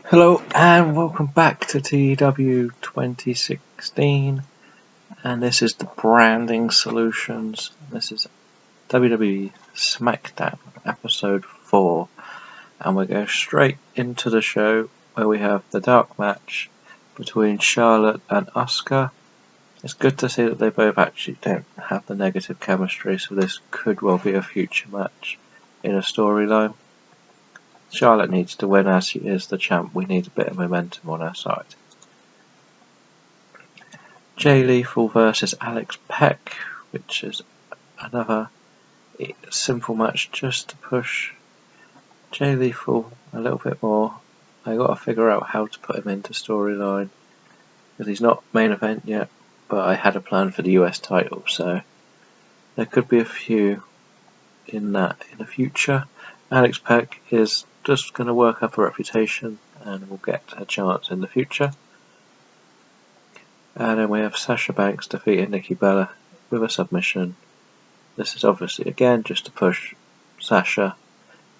Hello and welcome back to TEW 2016, and this is the branding solutions. This is WWE Smackdown episode 4, and we go straight into the show where we have the dark match between Charlotte and Asuka. It's good to see that they both actually don't have the negative chemistry, so this could well be a future match in a storyline. Charlotte needs to win as she is the champ. We need a bit of momentum on our side. Jay Lethal versus Alex Peck, which is another simple match just to push Jay Lethal a little bit more. I got to figure out how to put him into storyline because he's not main event yet, but I had a plan for the US title, so there could be a few in that in the future. Alex Peck is just going to work up a reputation and will get a chance in the future. And then we have Sasha Banks defeating Nikki Bella with a submission. This is obviously again just to push Sasha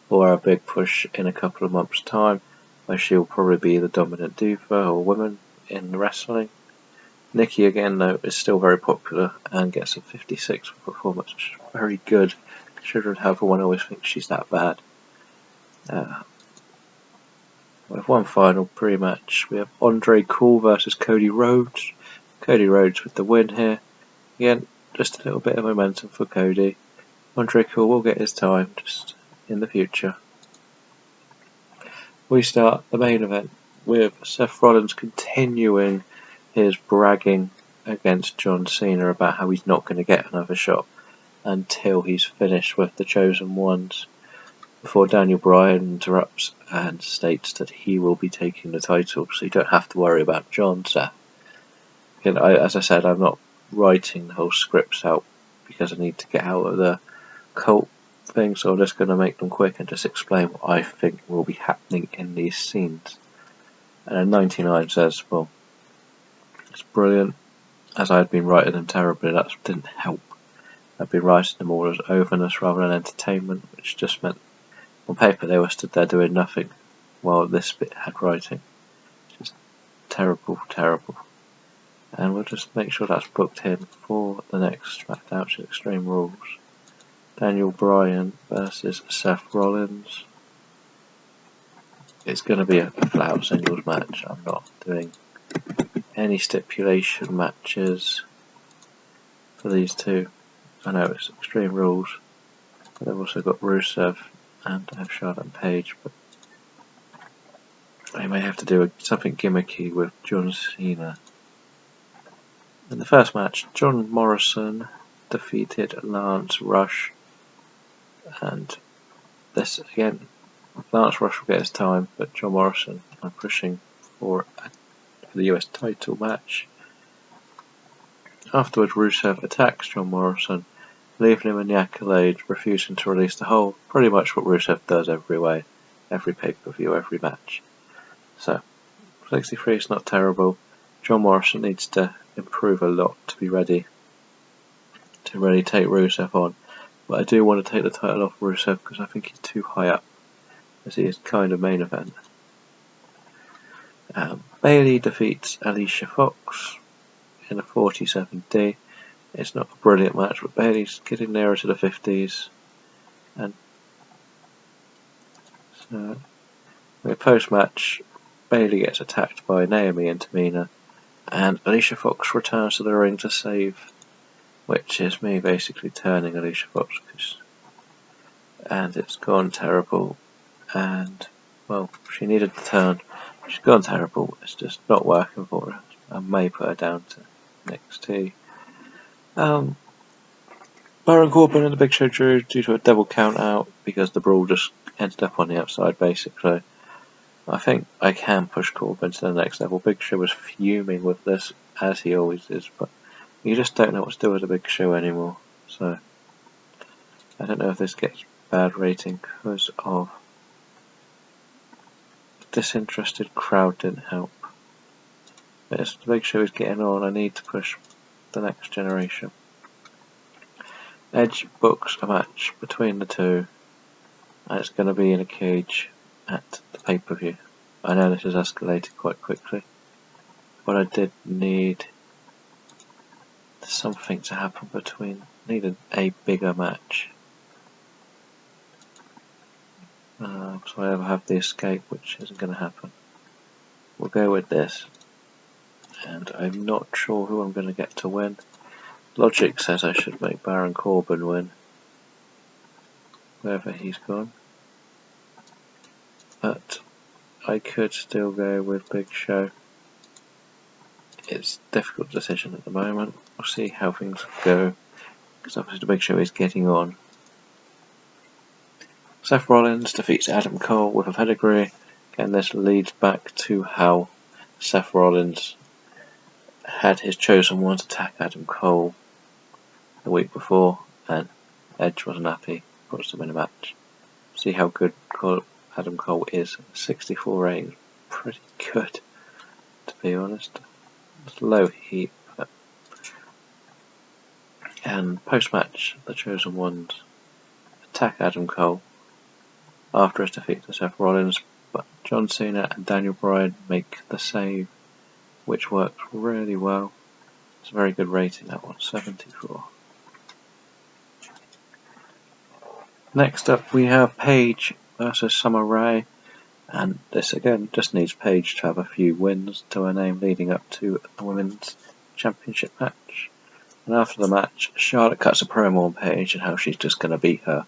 for a big push in a couple of months' time, where she'll probably be the dominant diva or woman in the wrestling. Nikki again though is still very popular and gets a 56 for performance, which is very good. Considering how everyone always thinks she's that bad. We have one final pre-match. We have Andre Cool versus Cody Rhodes. Cody Rhodes with the win here. Again, just a little bit of momentum for Cody. Andre Cool will get his time just in the future. We start the main event with Seth Rollins continuing his bragging against John Cena about how he's not going to get another shot until he's finished with the Chosen Ones, before Daniel Bryan interrupts and states that he will be taking the title, so you don't have to worry about John, Seth. Again, as I said, I'm not writing the whole scripts out because I need to get out of the cult thing, so I'm just going to make them quick and just explain what I think will be happening in these scenes. And then 99 says, well, it's brilliant. As I had been writing them terribly, that didn't help. I'd been writing them all as overness rather than entertainment, which just meant on paper they were stood there doing nothing while this bit had writing. Just terrible, terrible. And we'll just make sure that's booked in for the next Smackdown Extreme Rules. Daniel Bryan versus Seth Rollins. It's going to be a flat singles match. I'm not doing any stipulation matches for these two. I know it's Extreme Rules, but they've also got Rusev and I have Charlotte and Paige, but they may have to do something gimmicky with John Cena. In the first match, John Morrison defeated Lance Rush, and this again, Lance Rush will get his time, but John Morrison are pushing for the US title match. Afterwards, Rusev attacks John Morrison, leaving him in the accolade, refusing to release the hold. Pretty much what Rusev does every pay-per-view, every match. So, 63 is not terrible. John Morrison needs to improve a lot to be ready to really take Rusev on. But I do want to take the title off Rusev because I think he's too high up, as he is kind of main event. Bayley defeats Alicia Fox in a 47D. It's not a brilliant match, but Bayley's getting nearer to the 50s. And so, post-match, Bayley gets attacked by Naomi and Tamina, and Alicia Fox returns to the ring to save, which is me basically turning Alicia Fox, and it's gone terrible. And well, she needed the turn. She's gone terrible. It's just not working for her. I may put her down to NXT. Baron Corbin and the Big Show drew due to a double count out because the brawl just ended up on the outside basically. I think I can push Corbin to the next level. Big Show was fuming with this, as he always is, but you just don't know what to do with the Big Show anymore. So I don't know if this gets bad rating because of the disinterested crowd didn't help. But as the Big Show is getting on, I need to push the next generation. Edge books a match between the two, and it's going to be in a cage at the pay-per-view. I know this has escalated quite quickly, but I did need something to happen between. Needed a bigger match. So I ever have the escape, which isn't going to happen. We'll go with this, and I'm not sure who I'm going to get to win. Logic says I should make Baron Corbin win, wherever he's gone, but I could still go with Big Show. It's a difficult decision at the moment. We'll see how things go, because obviously the Big Show is getting on. Seth Rollins defeats Adam Cole with a pedigree. Again, this leads back to how Seth Rollins had his chosen one to attack Adam Cole the week before, and Edge wasn't happy, puts him in a match. See how good Adam Cole is. 64 rating, pretty good, to be honest. It's low heat. And post-match, the chosen ones attack Adam Cole after his defeat to Seth Rollins, but John Cena and Daniel Bryan make the save, which works really well. It's a very good rating, that one, 74. Next up we have Paige versus Summer Rae, and this again just needs Paige to have a few wins to her name leading up to the Women's Championship match. And after the match, Charlotte cuts a promo on Paige and how she's just going to beat her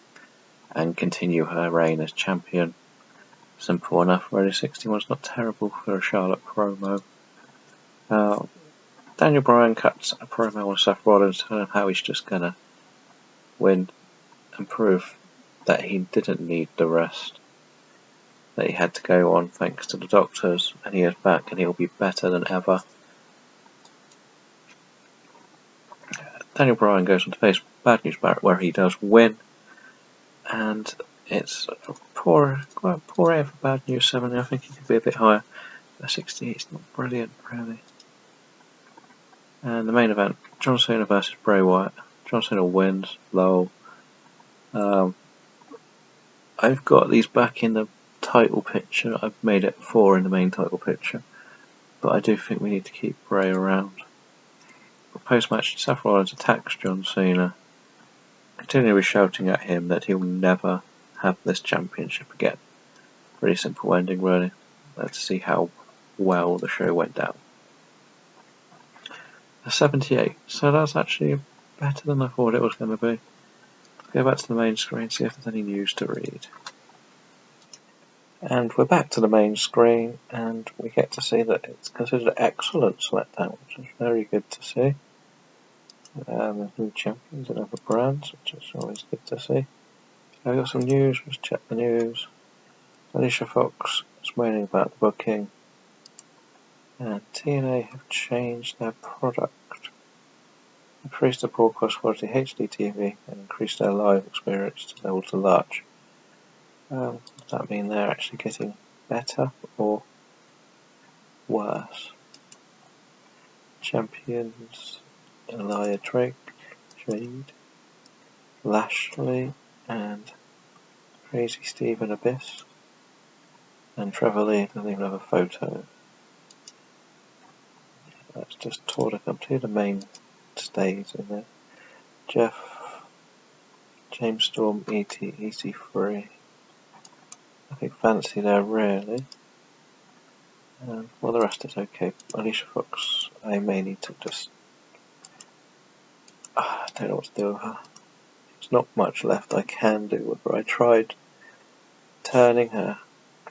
and continue her reign as champion. Simple enough, really. 61's not terrible for a Charlotte promo. Daniel Bryan cuts a promo on Seth Rollins telling him how he's just going to win and prove that he didn't need the rest, that he had to go on thanks to the doctors, and he is back and he'll be better than ever. Daniel Bryan goes on to face Bad News Barrett, where he does win, and it's a poor A for Bad News 7. I think he could be a bit higher. A 68 is not brilliant, really. And the main event, John Cena versus Bray Wyatt. John Cena wins, lol. I've got these back in the title picture. I've made it 4 in the main title picture, but I do think we need to keep Bray around. Post-match, Seth Rollins attacks John Cena, continually shouting at him that he'll never have this championship again. Pretty simple ending, really. Let's see how well the show went down. A 78, so that's actually better than I thought it was going to be. Let's go back to the main screen, see if there's any news to read. And we're back to the main screen, and we get to see that it's considered excellent Smackdown, which is very good to see. There's new champions and other brands, which is always good to see. I've got some news, let's check the news. Alicia Fox is moaning about the booking, and TNA have changed their product. Increased the broadcast quality HD TV and increased their live experience to level to large. Does that mean they're actually getting better or worse? Champions: Elia Drake, Jade, Lashley, and Crazy Stephen Abyss. And Trevor Lee doesn't even have a photo. That's just Tour de Company, the main stays in there. Jeff, James Storm, EC3. Nothing fancy there, really. Well, the rest is okay. Alicia Fox, I may need to just... I don't know what to do with her. There's not much left I can do with her. I tried turning her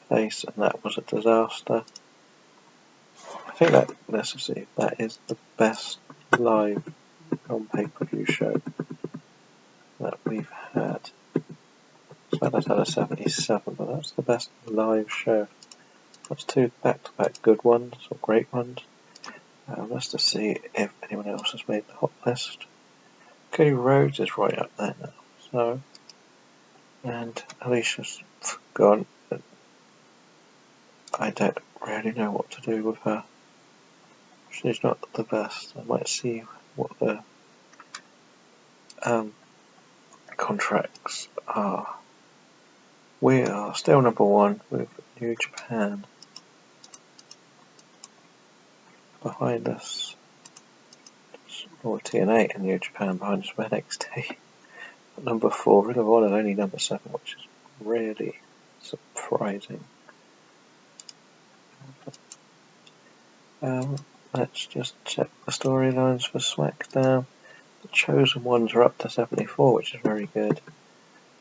face, and that was a disaster. I think that, let's see, that is the best live on-pay-per-view show that we've had. Smackdown's had a 77, but that's the best live show. That's 2 back-to-back good ones, or great ones. Let's just see if anyone else has made the hot list. Cody Rhodes is right up there now, so, and Alicia's gone. I don't really know what to do with her. She's not the best. I might see what the contracts are. We are still number 1 with New Japan. behind us. Or TNA in New Japan behind us with NXT. Number 4, Ring of Honor only number 7, which is really surprising. Let's just check the storylines for Smackdown. The Chosen Ones are up to 74, which is very good.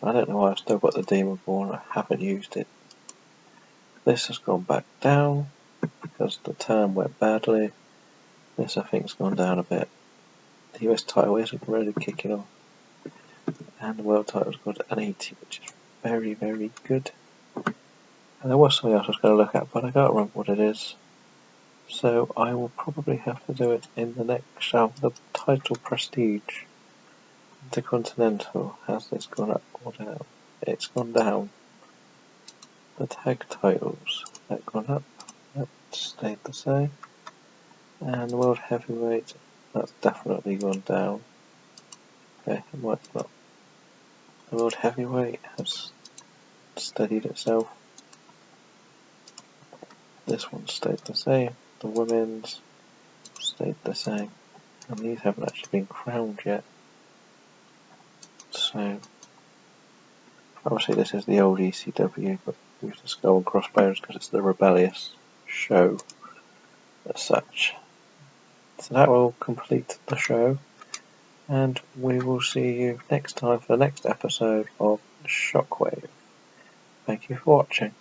I don't know why I've still got the Demon Born, I haven't used it. This has gone back down because the turn went badly. This I think has gone down a bit. The US title isn't really kicking off. And the world title's got an 80, which is very, very good. And there was something else I was going to look at, but I can't remember what it is. So I will probably have to do it in the next show. The title Prestige. Intercontinental. Has this gone up or down? It's gone down. The tag titles. That gone up. That stayed the same. And the World Heavyweight. That's definitely gone down. Okay, it might not. The World Heavyweight has steadied itself. This one stayed the same. The Women's stayed the same. And these haven't actually been crowned yet. So, obviously this is the old ECW, but we use the Skull and Crossbones because it's the rebellious show as such. So that will complete the show. And we will see you next time for the next episode of Shockwave. Thank you for watching.